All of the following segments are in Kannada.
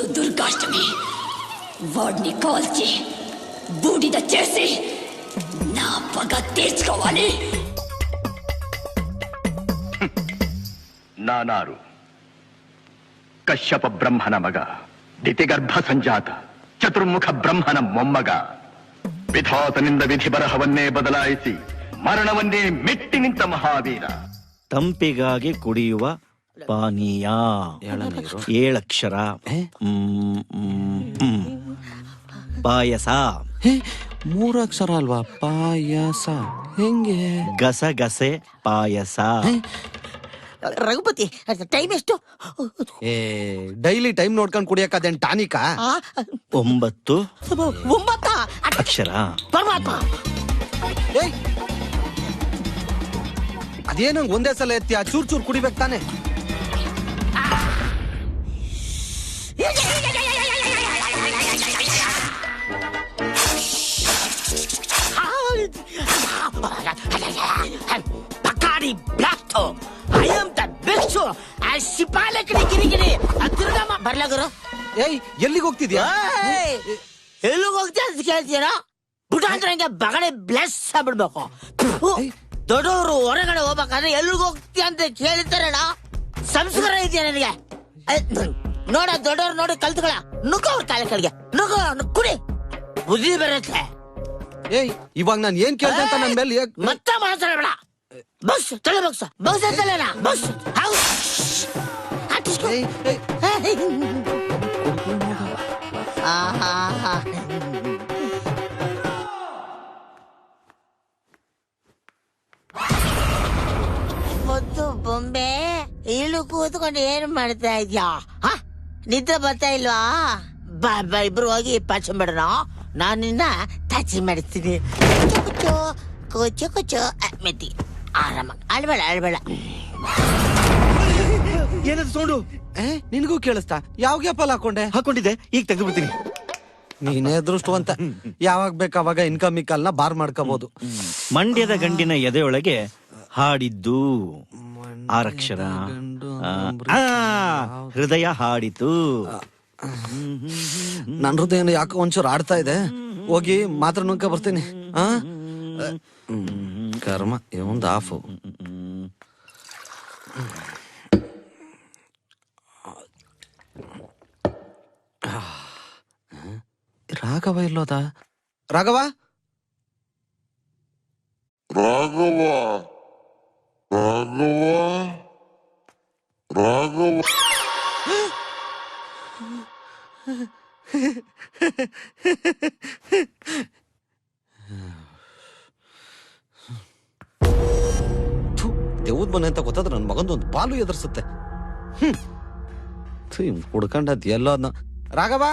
రోజు దుర్గాష్టమి. వాడిని కాల్చి బూడిద చేసి నా పగ తీర్చుకోవాలి. ನಾನಾರು ಕಶ್ಯಪ ಬ್ರಹ್ಮನ ಮಗ, ದಿತಿಗರ್ಭ ಸಂಜಾತ, ಚತುರ್ಮುಖ ಬ್ರಹ್ಮನ ಮೊಮ್ಮಗ. ವಿಧಾತನಿಂದ ವಿಧಿ ಬರಹವನ್ನೇ ಬದಲಾಯಿಸಿ ಮರಣವನ್ನೇ ಮೆಟ್ಟಿ ನಿಂತ ಮಹಾವೀರ. ತಂಪಿಗಾಗಿ ಕುಡಿಯುವ ಪಾನೀಯ 7 ಅಕ್ಷರ. ಪಾಯಸ 3 ಅಕ್ಷರ ಅಲ್ವಾ? ಪಾಯಸ ಹೆಂಗೆ? ಗಸಗಸೆ ಪಾಯಸ. ರಘುಪತಿ, ಟೈಮ್ ಎಷ್ಟು? ಡೈಲಿ ಟೈಮ್ ನೋಡ್ಕೊಂಡು ಕುಡಿಯಕ್ಕದೇನ್ ಟಾನಿಕಾ? 9 ಅಕ್ಷರ. ಪರಮಾತ್ಮ, ಅದೇನಂಗ್ ಒಂದೇ ಸಲ ಎತ್ತಿ ಚೂರ್ ಚೂರ್ ಕುಡಿಬೇಕು ತಾನೆ. Bacardi Blasto. I am the best. ಸಿಪಾಲೆ ಕಿರಿಕಿರಿ ತಿರ್ಗಮ್ಮ ಬರ್ಲಾಗರು. ಎಲ್ಲಿಗೆ ಹೋಗ್ತಿದ್ಯಾ? ಎಲ್ಲಿಗೆ ಹೋಗ್ತೀಯ ಅಂತ ಕೇಳ್ತೀರಾ? ಬುಟ ಅಂದ್ರೆ ಹಂಗೆ ಬಗಡೆ ಬ್ಲೆಸ್ ಆಗ್ಬಿಡ್ಬೇಕು. ದೊಡ್ಡವರು ಹೊರಗಡೆ ಹೋಗ್ಬೇಕಾದ್ರೆ ಎಲ್ಲಿಗೆ ಹೋಗ್ತೀಯ ಅಂತ ಕೇಳ್ತಾರಣ. ಸಂಸ್ಕಾರ ಇದೆಯಾ ನನಗೆ? ನೋಡ, ದೊಡ್ಡವ್ರು ನೋಡಿ ಕಲ್ತ್ಕೊಳ. ನುಗ್ಗ ಅವ್ರ ಕಾಲ ಕಡೆಗೆ ನುಗ್ಗ, ಕುಡಿ, ಬುದ್ಧಿ ಬರುತ್ತೆ. ಇವಾಗ ನಾನು ಏನ್ ಕೇಳ್ದೆ ಅಂತ ನನ್ ಮೇಲೆ ಮತ್ತೆ ಮಾತಾಡಬೇಡ. ಬಸ್ ತಲೆ ಬಗ್ಸ, ಬಗ್ಸ ತಲೆನ ಬಸ್. ಮುದ್ದು ಬೊಂಬೆ, ಇಳು ಕೂತ್ಕೊಂಡು ಏನ್ ಮಾಡ್ತಾ ಇದ್ಯಾ? ನಿದ್ದೆ ಬರ್ತಾ ಇಲ್ವಾ? ಬಾ ಬಾ, ಇಬ್ರು ಹೋಗಿ ಪಾಚ ಮಾಡೋಣ. ನಾನು ನಿನ್ನ ಟಚ್ ಮಾಡ್ತೀನಿ. ಕೊಚ್ಚು ಕೊಚ್ಚು ಮೆತ್ತಿ ಆರಾಮಾಗಿ. ಅಳ್ಬೇಡ. ಏನದು ಸೌಂಡು? ನಿನ್ಗೂ ಕೇಳಿಸ್ತಾ? ಯಾವ ಗ್ಯಾಪಲ್ಲಿ ಹಾಕೊಂಡಿದ್ದೆ, ಈಗ ತೆಗೆದ್ಬಿಡ್ತೀನಿ. ನೀನೇ ಅದೃಷ್ಟವಂತ. ಯಾವಾಗ ಬೇಕಾವಾಗ ಇನ್ಕಮ್ ಬಾರ್ ಮಾಡ್ಕೋಬಹುದು. ಮಂಡ್ಯದ ಗಂಡಿನ ಎದೆಯೊಳಗೆ ಹಾಡಿದ್ದು 6 ಅಕ್ಷರ. ಹೃದಯ ಹಾಡಿತು. ನನ್ ಹೃದಯ ಯಾಕೆ ಒಂಚೂರು ಆಡ್ತಾ ಇದೆ. ಹೋಗಿ ಮಾತ್ರ ನುಂಕ ಬರ್ತೀನಿ. ಕರ್ಮ, ಒಂದು ಆಫು. ರಾಘವ ಇಲ್ಲೋದ? ರಾಘವ ದೇವ್ದ್ ಮನೆ ಅಂತ ಗೊತ್ತಾದ್ರೆ ನನ್ ಮಗಂದೊಂದು ಪಾಲು ಎದುರಿಸುತ್ತೆ. ಹುಡ್ಕೊಂಡದ್ ಎಲ್ಲೋ ಅದನ್ನ. ರಾಘವ,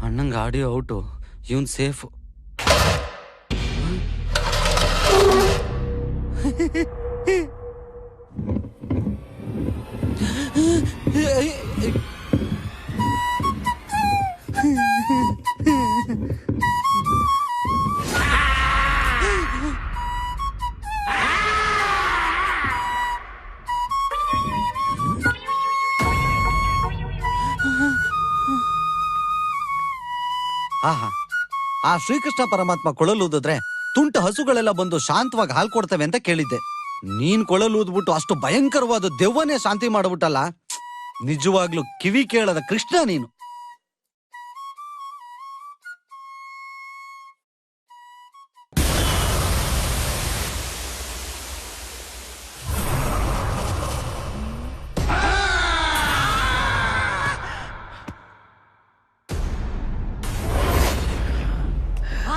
ಅಣ್ಣಂಗ ಆಡಿಯೋ ಔಟು, ಇವನ್ ಸೇಫ್. ಆಹಾ, ಆ ಶ್ರೀಕೃಷ್ಣ ಪರಮಾತ್ಮ ಕೊಳಲೂದಿದ್ರೆ ತುಂಟ ಹಸುಗಳೆಲ್ಲ ಬಂದು ಶಾಂತವಾಗಿ ಹಾಲು ಕೊಡ್ತವೆ ಅಂತ ಕೇಳಿದ್ದೆ. ನೀನ್ ಕೊಳಲೂದ್ಬಿಟ್ಟು ಅಷ್ಟು ಭಯಂಕರವಾದ ದೆವ್ವನೇ ಶಾಂತಿ ಮಾಡ್ಬಿಟ್ಟಲ್ಲ. ನಿಜವಾಗ್ಲೂ ಕಿವಿ ಕೇಳದ ಕೃಷ್ಣ ನೀನು.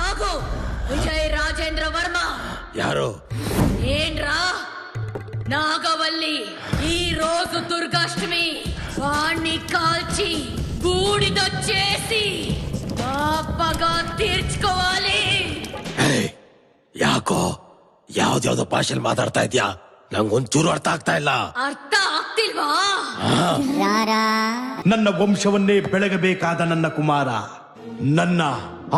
ಆಗು ವಿಜಯ್ ರಾಜೇಂದ್ರ ವರ್ಮಾ. ಯಾರು? ಏನ್ರಾ నాగవల్లి ఈ రోజు దుర్గాష్టమి వాణ్ణి కాల్చి బూడిదొచ్చేసి పాపగా తీర్చుకోవాలి. ಯಾಕೋ ಯಾವ್ದ್ಯಾವ್ದೋ ಭಾಷೆಲ್ ಮಾತಾಡ್ತಾ ಇದ್ಯಾ? ನಂಗೊಂಚೂರು ಅರ್ಥ ಆಗ್ತಾ ಇಲ್ಲ. ಅರ್ಥ ಆಗ್ತಿಲ್ವಾ? ನನ್ನ ವಂಶವನ್ನೇ ಬೆಳಗಬೇಕಾದ ನನ್ನ ಕುಮಾರ, ನನ್ನ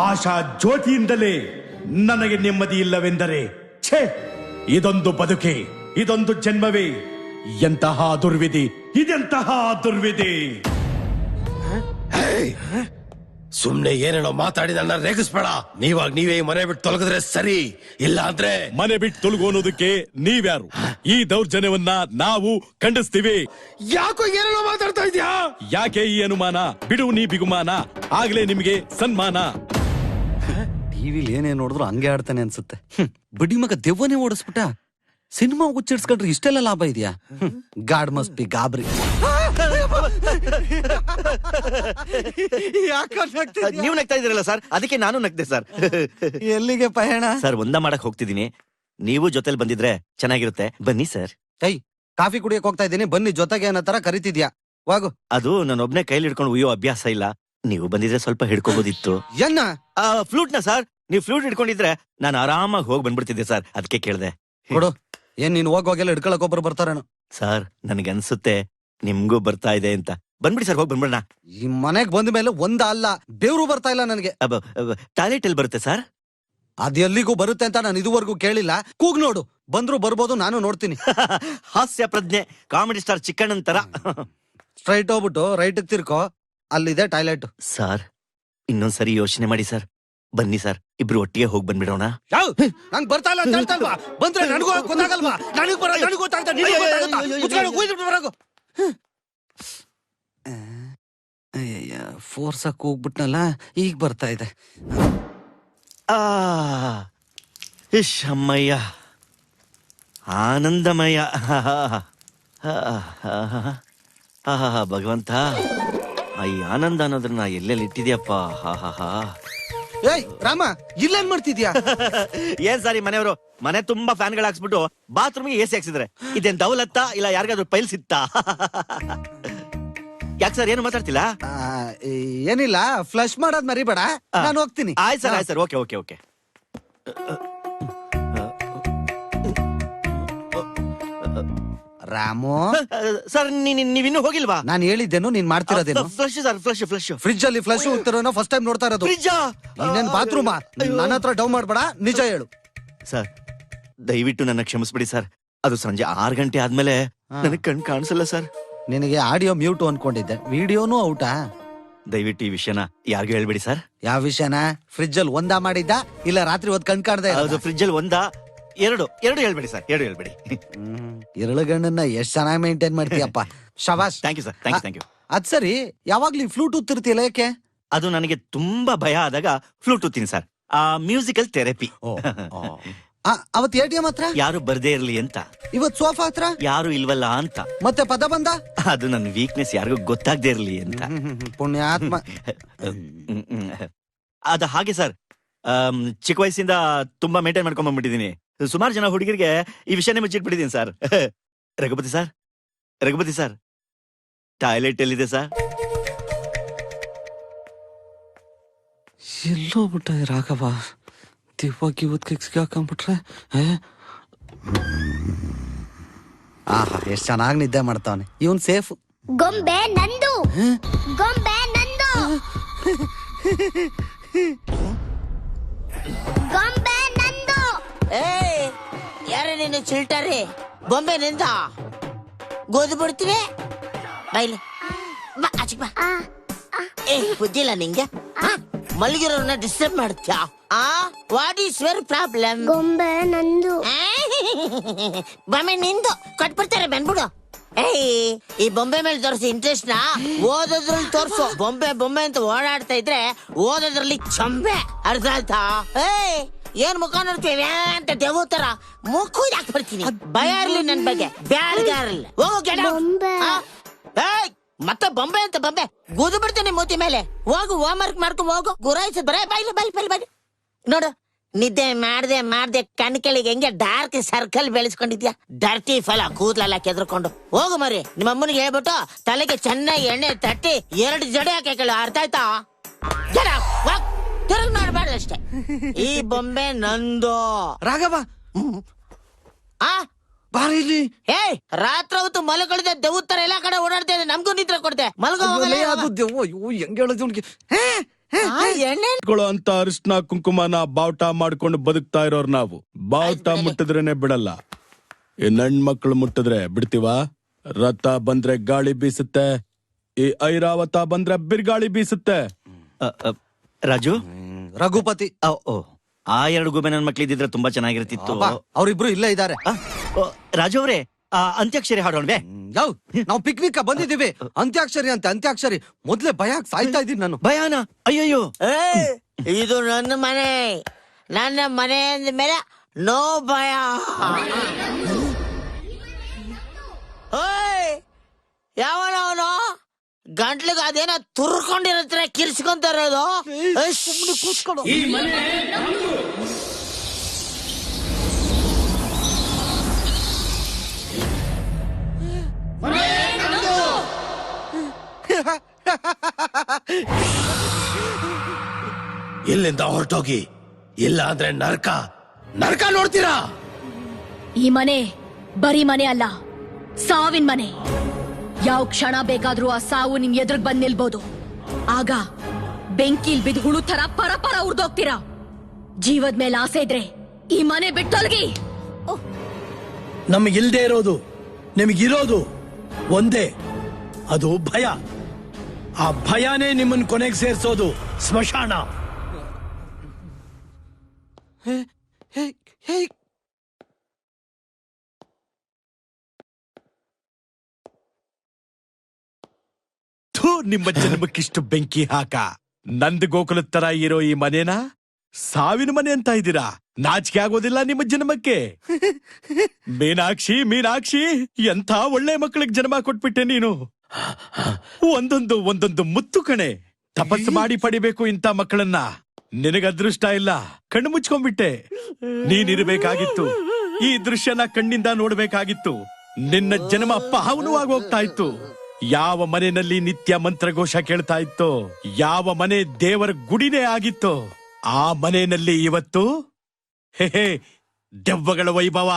ಆಶಾ ಜ್ಯೋತಿಯಿಂದಲೇ ನನಗೆ ನೆಮ್ಮದಿ ಇಲ್ಲವೆಂದರೆ ಛೇ, ಇದೊಂದು ಬದುಕೆ, ಇದೊಂದು ಜನ್ಮವೇ, ಎಂತಹ ದುರ್ವಿಧಿ, ಇದೆಂತಹ ದುರ್ವಿಧಿ. ಸುಮ್ನೆ ಏನೇನೋ ಮಾತಾಡಿ ನನ್ನ ರೇಗಿಸ್ಬೇಡ. ನೀವೇ ಮನೆ ಬಿಟ್ಟು ತೊಲಗಿದ್ರೆ ಸರಿ, ಇಲ್ಲ ಅಂದ್ರೆ ಮನೆ ಬಿಟ್ಟು ತೊಲಗು ಅನ್ನೋದಕ್ಕೆ ನೀವ್ಯಾರು? ಈ ದೌರ್ಜನ್ಯವನ್ನ ನಾವು ಖಂಡಿಸ್ತೀವಿ. ಯಾಕೋ ಏನೇನೋ ಮಾತಾಡ್ತಾ ಇದ್ಯಾ? ಯಾಕೆ ಈ ಅನುಮಾನ? ಬಿಡು ನೀ ಬಿಗುಮಾನ, ಆಗ್ಲೇ ನಿಮಗೆ ಸನ್ಮಾನ. ಟಿವಿಲಿ ಏನೇ ನೋಡಿದ್ರು ಹಂಗೆ ಆಡ್ತಾನೆ ಅನ್ಸುತ್ತೆ. ಬಡಿ ಮಗ ದೆವ್ವನೇ ಓಡಿಸ್ಬಿಟ್ಟ. ಸಿನಿಮಾ ಹುಚ್ಚಿಡ್ಸ್ಕೊಂಡ್ರೆ ಇಷ್ಟೆಲ್ಲ ಲಾಭ ಇದೆಯಾ? ಗಾಡ್ ಮಸ್ಟ್ ಬಿ ಗಾಬ್ರಿ. ನೀವು ನಗ್ತಾ ಇದ್ದೀರಲ್ಲ ಸರ್, ಅದಕ್ಕೆ ನಾನು ನಗ್ದೆ ಸರ್. ಎಲ್ಲಿಗೆ ಪಯಣ? ಸರ್, ಒಂದ ಮಾಡಕ್ ಹೋಗ್ತಿದ್ದೀನಿ, ನೀವು ಜೊತೆಲಿ ಬಂದಿದ್ರೆ ಚೆನ್ನಾಗಿರುತ್ತೆ. ಬನ್ನಿ ಸರ್. ಕಾಫಿ ಕುಡಿಯಕ್ ಹೋಗ್ತಾ ಇದ್ದೀನಿ, ಬನ್ನಿ ಜೊತೆಗೆ ಅನ್ನೋ ತರ ಕರಿತಿದ್ಯಾ. ವಾಗು. ಅದು ನಾನೊಬ್ನೇ ಕೈಲಿ ಹಿಡ್ಕೊಂಡು ಉಯ್ಯೋ ಅಭ್ಯಾಸ ಇಲ್ಲ. ನೀವು ಬಂದಿದ್ರೆ ಸ್ವಲ್ಪ ಹಿಡ್ಕೋಬೋದಿತ್ತು. ಎನ್ನ ಫ್ಲೂಟ್ ನ ಸರ್, ನೀವು ಫ್ಲೂಟ್ ಹಿಡ್ಕೊಂಡಿದ್ರೆ ನಾನು ಆರಾಮಾಗಿ ಹೋಗಿ ಬಂದ್ಬಿಡ್ತಿದ್ದೆ ಸರ್, ಅದಕ್ಕೆ ಕೇಳ್ದೆ. ಕೊಡು. ಏನ್ ನೀನ್ ಹೋಗೋಗೆಲ್ಲ ಹಿಡ್ಕೊಳಕ್ ಒಬ್ರು ಬರ್ತಾರೇನು? ಸರ್, ನನ್ಗನ್ಸುತ್ತೆ ನಿಮ್ಗೂ ಬರ್ತಾ ಇದೆ ಅಂತ. ಬಂದ್ಬಿಡಿ ಸರ್, ಹೋಗಿ ಬಂದ್ಬಿಡೋಣ. ಈ ಮನೆಗ್ ಬಂದ ಮೇಲೆ ಒಂದ ಅಲ್ಲ, ಬೇವ್ರು ಬರ್ತಾ ಇಲ್ಲ ನನಗೆ. ಟಾಯ್ಲೆಟ್ ಎಲ್ಲಿ ಬರುತ್ತೆ ಸರ್? ಅದ್ ಎಲ್ಲಿಗೂ ಬರುತ್ತೆ ಅಂತ ನಾನು ಇದುವರೆಗೂ ಕೇಳಿಲ್ಲ. ಕೂಗ್ ನೋಡು, ಬಂದ್ರು ಬರ್ಬೋದು, ನಾನು ನೋಡ್ತೀನಿ. ಹಾಸ್ಯ ಪ್ರಜ್ಞೆ, ಕಾಮಿಡಿ ಸ್ಟಾರ್ ಚಿಕ್ಕಣ್ಣನ್ ತರ. ಸ್ಟ್ರೈಟ್ ಹೋಗ್ಬಿಟ್ಟು ರೈಟ್ ತಿರ್ಕೋ, ಅಲ್ಲಿದೆ ಟಾಯ್ಲೆಟ್. ಸರ್, ಇನ್ನೊಂದ್ಸರಿ ಯೋಚನೆ ಮಾಡಿ ಸರ್. ಬನ್ನಿ ಸರ್, ಇಬ್ರು ಒಟ್ಟಿಗೆ ಹೋಗಿ ಬಂದ್ಬಿಡೋಣ. ನಂಗ್ ಬರ್ತಾ ಇಲ್ಲ ಅಂತ ಹೇಳ್ತಲ್ವಾ? ಬಂದ್ರೆ ನನಗೂ ಗೊತ್ತಾಗಲ್ವಾ? ನನಗೂ ಬರ, ನನಗೂ ಗೊತ್ತಾಗ್ತಾ, ನಿನಗೂ ಗೊತ್ತಾಗುತ್ತಾ? ಕುತ್ಕೊಂಡು ಕೂಯ್ದ್ಬಿಟ್ಟು ಬರೋಗು. ಅಯ್ಯಯ್ಯ, ಫೋರ್ಸ್ ಆಗಿ ಹೋಗ್ಬಿಟ್ನಲ್ಲ, ಈಗ ಬರ್ತಾ ಇದೆ. ಇಶ್ ಅಮ್ಮಯ್ಯ, ಆನಂದಮಯ. ಭಗವಂತ, ಈ ಆನಂದ ಅನ್ನೋದ್ರನ್ನ ಎಲ್ಲೆಲ್ಲಿ ಇಟ್ಟಿದ್ಯಪ್ಪ. ಏಯ್ ರಾಮ, ಇಲ್ಲೇನ್ ಮಾಡ್ತಿದ್ಯಾ? ಏನ್ ಸಾರಿ ಮನೆಯವರು ಮನೆ ತುಂಬಾ ಫ್ಯಾನ್ಗಳು ಹಾಕ್ಸ್ಬಿಟ್ಟು ಬಾತ್ರೂಮ್ಗೆ ಎಸಿ ಹಾಕ್ಸಿದ್ರೆ ಇದೇನ್ ದೌಲತ್ತಾ ಇಲ್ಲ ಯಾರಿಗಾದ್ರು ಪೈಲ್ ಸಿಗ್ತಾ? ಯಾಕೆ ಸರ್, ಏನು ಮಾತಾಡ್ತಿಲ್ಲ? ಏನಿಲ್ಲ, ಫ್ಲಶ್ ಮಾಡೋದ್ ಮರಿಬೇಡ, ನಾನು ಹೋಗ್ತೀನಿ. ಆಯ್ತು ಸರ್, ಆಯ್ತು sir, okay okay okay. Ramu sir, ನೀವಿನ್ನೂ ಹೋಗಿಲ್ವಾ? ನಾನು ಹೇಳಿದ್ದೇನು, ನೀನ್ ಮಾಡ್ತಿರೋದೇನು? ಫ್ಲಶ್ ಸರ್, ಫ್ಲಶ್ ಫ್ರಿಜ್ ಅಲ್ಲಿ ಫ್ಲಶ್ ಹೋಗ್ತಿರೋನೋ ಫಸ್ಟ್ ಟೈಮ್ ನೋಡ್ತಾ ಇರೋದು. ಇನ್ನೇನ್ ಬಾತ್ರೂಮ್ ನನ್ನ ಹತ್ರ ಡೌ ಮಾಡ್ಬೇಡ, ನಿಜ ಹೇಳು. ಸರ್, ದಯವಿಟ್ಟು ನನ್ನ ಕ್ಷಮಿಸ್ಬಿಡಿ ಸರ್. ಅದು ಸಂಜೆ 6 ಗಂಟೆ ಆದ್ಮೇಲೆ ನನಗೆ ಕಣ್ ಕಾಣಿಸಲ್ಲ ಸರ್. ನಿನಗೆ ಆಡಿಯೋ ಮ್ಯೂಟ್ ಅನ್ಕೊಂಡಿದ್ದೆ, ವಿಡಿಯೋನು ಔಟಾ? ದಯವಿಟ್ಟು ಈ ವಿಷಯನ ಯಾರಿಗೂ ಹೇಳ್ಬಿಡಿ ಸರ್. ಯಾವ ವಿಷಯನ? ಫ್ರಿಜ್ ಅಲ್ಲಿ ಒಂದಾ ಮಾಡಿದ್ದ ಇಲ್ಲ ರಾತ್ರಿ ಹೊತ್ತು ಕಣ್ ಕಾಣ್ದೆ? ಅದು ಫ್ರಿಜ್ ಅಲ್ಲಿ ಎರಡು ಹೇಳ್ಬೇಡಿ ಸರ್, 2 ಹೇಳ್ಬೇಡಿ. ಎರಳುಗಣ್ಣನ್ನ ಎಷ್ಟ್ ಚೆನ್ನಾಗಿ ಮೇಂಟೈನ್ ಮಾಡ್ತೀಯಪ್ಪ, ಶಬಾಷ್. Thank you sir, thank you. ಅದ್ ಸರಿ, ಯಾವಾಗ್ಲೂ ಫ್ಲೂಟ್ ಉತ್ತಿರ್ತಿಯಲ್ಲ, ಯಾಕೆ? ಅದು ನನಗೆ ತುಂಬಾ ಭಯ ಆದಾಗ ಫ್ಲೂಟ್ ಉತ್ತೀನಿ ಸರ್. Musical therapy. ಅವತ್ ATM ಹತ್ರ ಯಾರು ಬರ್ದೇ ಇರ್ಲಿ ಅಂತ, ಇವತ್ ಸೋಫಾ ಹತ್ರ ಯಾರು ಇಲ್ವಲ್ಲ ಅಂತ, ಮತ್ತೆ ಪದ ಬಂದ ಅದು ನನ್ನ ವೀಕ್ನೆಸ್ ಯಾರಿಗೂ ಗೊತ್ತಾಗದೇ ಇರ್ಲಿ ಅಂತ. ಪುಣ್ಯಾತ್ಮ. ಅದು ಹಾಗೆ ಸರ್, ಚಿಕ್ಕ ವಯಸ್ಸಿಂದ ತುಂಬಾ ಮೇಂಟೈನ್ ಮಾಡ್ಕೊಂಡ್ ಬಂದ್ಬಿಟ್ಟಿದೀನಿ. ಸುಮಾರು ಜನ ಹುಡುಗರಿಗೆ ಈ ವಿಷಯನೇ ಮುಚ್ಚಿಟ್ಬಿಟ್ಟಿದೀನಿ ಸರ್. ರಘುಪತಿ ಸರ್, ಟಾಯ್ಲೆಟ್ ಎಲ್ಲಿದೆ ಸರ್? ಎಲ್ಲೋ ಬಿಟ್ಟ ರಾಘವ, ದಿವ್ವಾಗಿ ಇವತ್ತು ಸಿಗಾಕೊಂಡ್ಬಿಟ್ರೆ. ಆಹಾ, ಎಷ್ಟ್ ಚೆನ್ನಾಗಿ ನಿದ್ದೆ ಮಾಡ್ತಾವನೆ ಇವನ್. ಸೇಫ್. ಗೊಂಬೆ ನಂದು, ಗೊಂಬೆ ನಂದು, ಗೊಂಬೆ ನಂದು. ಯಾರ ನೀನು ಚಿಲ್ಟಾರಿ? ಬೊಂಬೆ ನಿಂದ ಗೋದು ಬಿಡ್ತೀನಿ. ಬೈಲಿ ಬಾ, ಆಚೆ ಬಾ. ಬುದ್ಧಿಲ್ಲ ನಿಂಗೆ? ಮಲಗಿರೋರ್ನ ಡಿಸ್ಟರ್ಬ್ ಮಾಡ್ತೀಯಾ? What is your problem? ಗೊಂಬೆ ನಂದು. ಬೊಂಬೆ ನಿಂದು ಕೊಟ್ಬಿಡ್ತಾರೆ, ಬಂದ್ಬಿಡು. ಏಯ್ ಈ ಬೊಂಬೆ ಮೇಲೆ ತೋರಿಸಿ ಇಂಟ್ರೆಸ್ಟ್ ನ ಓದೋದ್ರಲ್ಲಿ ತೋರ್ಸು. ಬೊಂಬೆ ಬೊಂಬೆ ಅಂತ ಓಡಾಡ್ತಾ ಇದ್ರೆ ಓದೋದ್ರಲ್ಲಿ ಚಂಬೆ. ಅರ್ಥ ಆಯ್ತಾ? ಏಯ್ ಏನ್ ಮುಖ ನೋಡ್ತೀವಿ ಅಂತ ದೇವು ತರ ಮುಖ ಯಾಕೆ ಬರ್ತೀನಿ? ಭಯ ಇರ್ಲಿ ನನ್ ಬಗ್ಗೆ, ಬ್ಯಾಡ್ಗ ಇರ್ಲಿ. ಹೋಗು get out. ಬೊಂಬೆ. ಏಯ್ ಮತ್ತೆ ಬೊಂಬೆ ಅಂತ ಬೊಂಬೆ ಗುದು ಬಿಡ್ತೀನಿ ಮೂತಿ ಮೇಲೆ. ಹೋಗು ಹೋಮ್ ವರ್ಕ್ ಮಾಡ್ಕೊಂಡು ಹೋಗು. ಗುರಾಯಿಸ ಬರೇ ಬೈಲಿ ನೋಡು. ನಿದ್ದೆ ಮಾಡ್ದೆ ಕಣ್ ಕೆಳಗೆ ಹೆಂಗೆ ಡಾರ್ಕ್ ಸರ್ಕಲ್ ಬೆಳೆಸ್ಕೊಂಡಿದ್ಯಾ? ಡರ್ಟಿ ಫಲ ಕೂದ್ಲೆಲ್ಲ ಕೆದ್ರಕೊಂಡು ಹೋಗು ಮರಿ. ನಿಮ್ಮ ಅಮ್ಮನಿಗೆ ಹೇಳ್ಬಿಟ್ಟು ತಲೆಗೆ ಚೆನ್ನಾಗಿ ಎಣ್ಣೆ ತಟ್ಟಿ 2 ಜಡೆ ಹಾಕಿ. ಅರ್ಥ ಆಯ್ತಾ? ತಿರುಗಿ ಮಾಡ್ಬಾರ್ದು ಅಷ್ಟೇ. ಈ ಬೊಂಬೆ ನಂದು. ರಾಘವ ಆ ಬಾರಿ ಇಲ್ಲಿ. ಏಯ್ ರಾತ್ರಿ ಹೊತ್ತು ಮಲಗಳಿದೆ ದೇವ್ ತರ ಎಲ್ಲಾ ಕಡೆ ಓಡಾಡ್ತಾ ಇದೆ. ನಮ್ಗೂ ನಿದ್ರೆ ಕೊಡ್ತೆ. ಮಲಗೋ ಹೋಗಲೇ. ಅದು ದೆವ್ವ. ಅಯ್ಯೋ ಹೆಂಗ್ ಹೇಳೋದು ಅವ್ನಿಗೆ? ಎಣ್ಣೆ ಅಂತ ಅರಿಶಿನ ಕುಂಕುಮನ ಬಾವುಟ ಮಾಡ್ಕೊಂಡು ಬದುಕ್ತಾ ಇರೋರ್ ನಾವು. ಬಾವುಟ ಮುಟ್ಟಿದ್ರೇನೆ ಬಿಡಲ್ಲ. ಇನ್ ಹೆಣ್ಮಕ್ಳು ಮುಟ್ಟಿದ್ರೆ ಬಿಡ್ತೀವ? ರಥ ಬಂದ್ರೆ ಗಾಳಿ ಬೀಸುತ್ತೆ, ಈ ಐರಾವತ ಬಂದ್ರೆ ಬಿರ್ಗಾಳಿ ಬೀಸುತ್ತೆ. ರಾಜು, ರಘುಪತಿ. ಓ ಆ 2 ಗೂಬೆ ನನ್ ಮಕ್ಳಿದ್ರೆ ತುಂಬಾ ಚೆನ್ನಾಗಿರ್ತಿತ್ತು. ಅವ್ರಿಬ್ರು ಇಲ್ಲೇ ಇದ್ದಾರೆ. ರಾಜು ಅವ್ರೆ, ಅಂತ್ಯಾಕ್ಷರಿ ಹಾಡೋಣ್ವೆ? ಯಾವ ನಾವು ಪಿಕ್ನಿಕ್ ಬಂದಿದ್ದೀವಿ. ಅಂತ್ಯಾಕ್ಷರಿ ಅಂತ ಅಂತ್ಯಾಕ್ಷರಿ. ಮೊದ್ಲೇ ಭಯ ಸಾಯ್ತಾ ಇದ್ದೀನಿ ನಾನು. ಭಯಾನ? ಅಯ್ಯಯ್ಯೋ. ಇದು ನನ್ನ ಮನೆ. ನನ್ನ ಮನೆ ಅಂದ ಮೇಲೆ ನೋ ಭಯ. ಯಾವನವನು ಗಂಟ್ಲಿಗೆ ಅದೇನ ತುರ್ಕೊಂಡಿರತ್ರ ಕಿರ್ಸ್ಕೊಂತ ಇರೋದು? ಸುಮ್ಮನೆ ಕೂತ್ಕೊಂಡು. ಇಲ್ಲಿಂದ ಹೊರಟೋಗಿ, ಇಲ್ಲ ಅಂದ್ರೆ ನರಕ ನರಕ ನೋಡ್ತೀರಾ? ಈ ಮನೆ ಬರೀ ಮನೆ ಅಲ್ಲ, ಸಾವಿನ ಮನೆ. ಯಾವ ಕ್ಷಣ ಬೇಕಾದ್ರೂ ಆ ಸಾವು ನಿಮ್ ಎದುರು ಬಂದ್ ನಿಲ್ಬೋದು. ಆಗ ಬೆಂಕಿಲ್ ಬಿದ್ದು ಹುಳು ತರ ಪರ ಉರ್ದೋಗ್ತೀರಾ. ಜೀವದ ಮೇಲೆ ಆಸೆ ಇದ್ರೆ ಈ ಮನೆ ಬಿಟ್ಟೊಲ್ಗಿ. ನಮಗಿಲ್ದೇ ಇರೋದು, ನಿಮಗಿರೋದು ಒಂದೇ, ಅದು ಭಯ. ಆ ಭಯನೇ ನಿಮ್ಮನ್ನ ಕೊನೆಗೆ ಸೇರ್ಸೋದು ಸ್ಮಶಾನ. ನಿಮ್ಮ ಜನ್ಮಕ್ಕಿಷ್ಟು ಬೆಂಕಿ ಹಾಕ. ನಂದ್ ಗೋಕುಲದ ತರ ಇರೋ ಈ ಮನೇನ ಸಾವಿನ ಮನೆ ಅಂತ ಇದ್ದೀರಾ? ನಾಚಿಕೆ ಆಗೋದಿಲ್ಲ ನಿಮ್ಮ ಜನ್ಮಕ್ಕೆ? ಮೀನಾಕ್ಷಿ, ಎಂಥ ಒಳ್ಳೆ ಮಕ್ಕಳಿಗೆ ಜನ್ಮ ಕೊಟ್ಬಿಟ್ಟೆ ನೀನು. ಒಂದೊಂದು ಮುತ್ತು ಕಣೆ. ತಪಸ್ಸು ಮಾಡಿ ಪಡಿಬೇಕು ಇಂಥ ಮಕ್ಕಳನ್ನ. ನಿನಗ ಅದೃಷ್ಟ ಇಲ್ಲ, ಕಣ್ಣು ಮುಚ್ಕೊಂಡ್ಬಿಟ್ಟೆ. ನೀನಿರ್ಬೇಕಾಗಿತ್ತು, ಈ ದೃಶ್ಯನ ಕಣ್ಣಿಂದ ನೋಡ್ಬೇಕಾಗಿತ್ತು. ನಿನ್ನ ಜನ್ಮ ಪಾವನವಾಗಿ ಹೋಗ್ತಾ ಇತ್ತು. ಯಾವ ಮನೆಯಲ್ಲಿ ನಿತ್ಯ ಮಂತ್ರಘೋಷ ಕೇಳ್ತಾ ಇತ್ತೋ, ಯಾವ ಮನೆ ದೇವರ ಗುಡಿನೇ ಆಗಿತ್ತೋ, ಆ ಮನೆಯಲ್ಲಿ ಇವತ್ತು ದೆವ್ವಗಳ ವೈಭವ,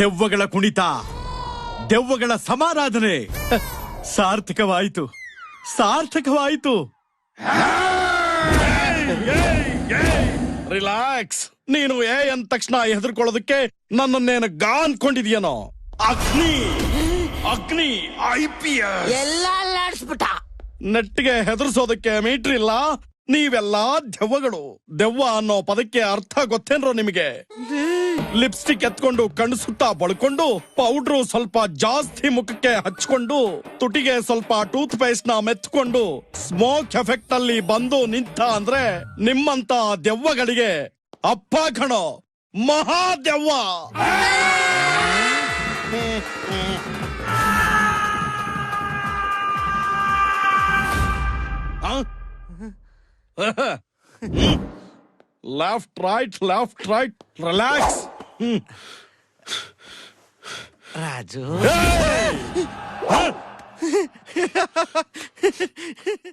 ದೆವ್ವಗಳ ಕುಣಿತ, ದೆವ್ವಗಳ ಸಮಾರಾಧನೆ. ಸಾರ್ಥಕವಾಯಿತು. ರಿಲ್ಯಾಕ್ಸ್. ನೀನು ಅಂದ ತಕ್ಷಣ ಹೆದರ್ಕೊಳ್ಳೋದಕ್ಕೆ ನನ್ನನ್ನೇನು ಅನ್ಕೊಂಡಿದ್ಯೇನೋ? ಅಗ್ನಿ IPS ಎಲ್ಲ ಅಲ್ಲಾಡ್ಸ್ಬಿಟ್ಟ. ನೆಟ್ಟಿಗೆ ಹೆದರ್ಸೋದಕ್ಕೆ ಮೀಟ್ರ್ ಇಲ್ಲ. ನೀವೆಲ್ಲಾ ದೆವ್ವಗಳು. ದೆವ್ವ ಅನ್ನೋ ಪದಕ್ಕೆ ಅರ್ಥ ಗೊತ್ತೇನ್ರೋ ನಿಮಗೆ? ಲಿಪ್ಸ್ಟಿಕ್ ಎತ್ಕೊಂಡು ಕಣ್ಣು ಸುತ್ತ ಬಳ್ಕೊಂಡು, ಪೌಡ್ರು ಸ್ವಲ್ಪ ಜಾಸ್ತಿ ಮುಖಕ್ಕೆ ಹಚ್ಕೊಂಡು, ತುಟಿಗೆ ಸ್ವಲ್ಪ ಟೂತ್ ಪೇಸ್ಟ್ ನ ಮೆತ್ಕೊಂಡು, ಸ್ಮೋಕ್ ಎಫೆಕ್ಟ್ ಅಲ್ಲಿ ಬಂದು ನಿಂತ ಅಂದ್ರೆ ನಿಮ್ಮಂತ ದೆವ್ವಗಳಿಗೆ ಅಪ್ಪ ಕಣೋ, ಮಹಾ ದೆವ್ವ. Left right relax. ರಾಜು